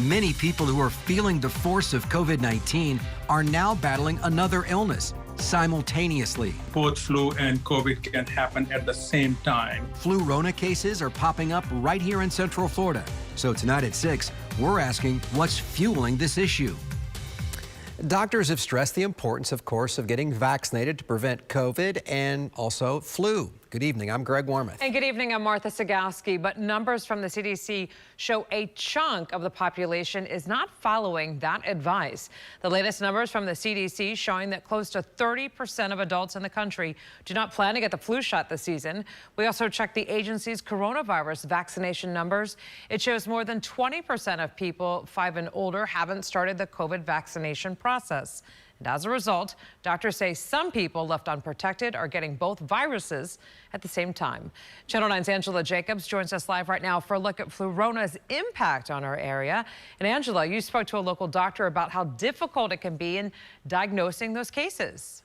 Many people who are feeling the force of COVID-19 are now battling another illness simultaneously. Both flu and COVID can happen at the same time. Flurona cases are popping up right here in Central Florida. So tonight at 6, we're asking what's fueling this issue. Doctors have stressed the importance, of course, of getting vaccinated to prevent COVID and also flu. Good evening, I'm Greg Warmoth. And good evening, I'm Martha Sagowski. But numbers from the CDC show a chunk of the population is not following that advice. The latest numbers from the CDC showing that close to 30% of adults in the country do not plan to get the flu shot this season. We also checked the agency's coronavirus vaccination numbers. It shows more than 20% of people 5 and older haven't started the COVID vaccination process. And as a result, doctors say some people left unprotected are getting both viruses at the same time. Channel 9's Angela Jacobs joins us live right now for a look at Flurona's impact on our area. And Angela, you spoke to a local doctor about how difficult it can be in diagnosing those cases.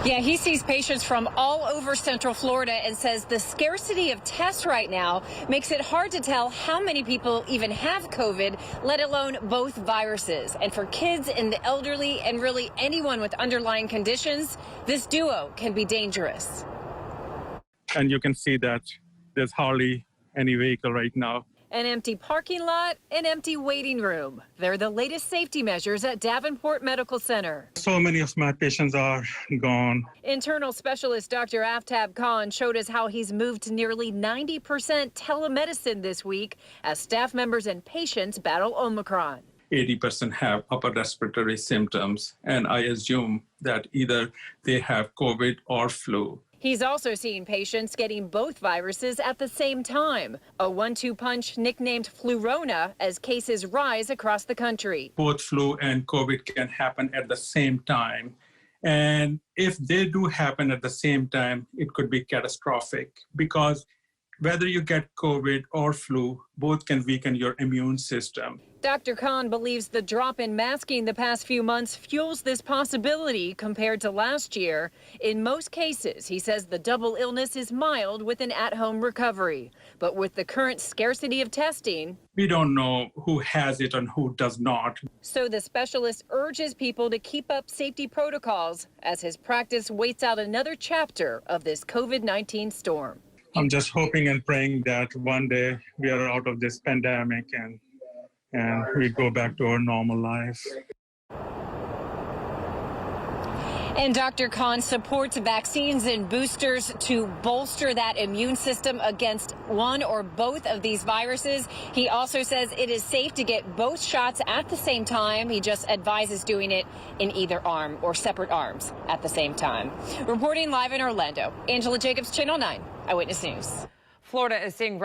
Yeah, he sees patients from all over Central Florida and says the scarcity of tests right now makes it hard to tell how many people even have COVID, let alone both viruses. And for kids and the elderly and really anyone with underlying conditions, this duo can be dangerous. And you can see that there's hardly any vehicle right now. An empty parking lot, an empty waiting room. They're the latest safety measures at Davenport Medical Center. So many of my patients are gone. Internal specialist Dr. Aftab Khan showed us how he's moved to nearly 90% telemedicine this week as staff members and patients battle Omicron. 80% have upper respiratory symptoms, and I assume that either they have COVID or flu. He's also seeing patients getting both viruses at the same time, a 1-2 punch nicknamed Flurona as cases rise across the country. Both flu and COVID can happen at the same time. And if they do happen at the same time, it could be catastrophic because whether you get COVID or flu, both can weaken your immune system. Dr. Khan believes the drop in masking the past few months fuels this possibility compared to last year. In most cases, he says the double illness is mild with an at-home recovery. But with the current scarcity of testing, we don't know who has it and who does not. So the specialist urges people to keep up safety protocols as his practice waits out another chapter of this COVID-19 storm. I'm just hoping and praying that one day we are out of this pandemic and we go back to our normal life. And Dr. Khan supports vaccines and boosters to bolster that immune system against one or both of these viruses. He also says it is safe to get both shots at the same time. He just advises doing it in either arm or separate arms at the same time. Reporting live in Orlando, Angela Jacobs, Channel 9 Eyewitness News. Florida is seeing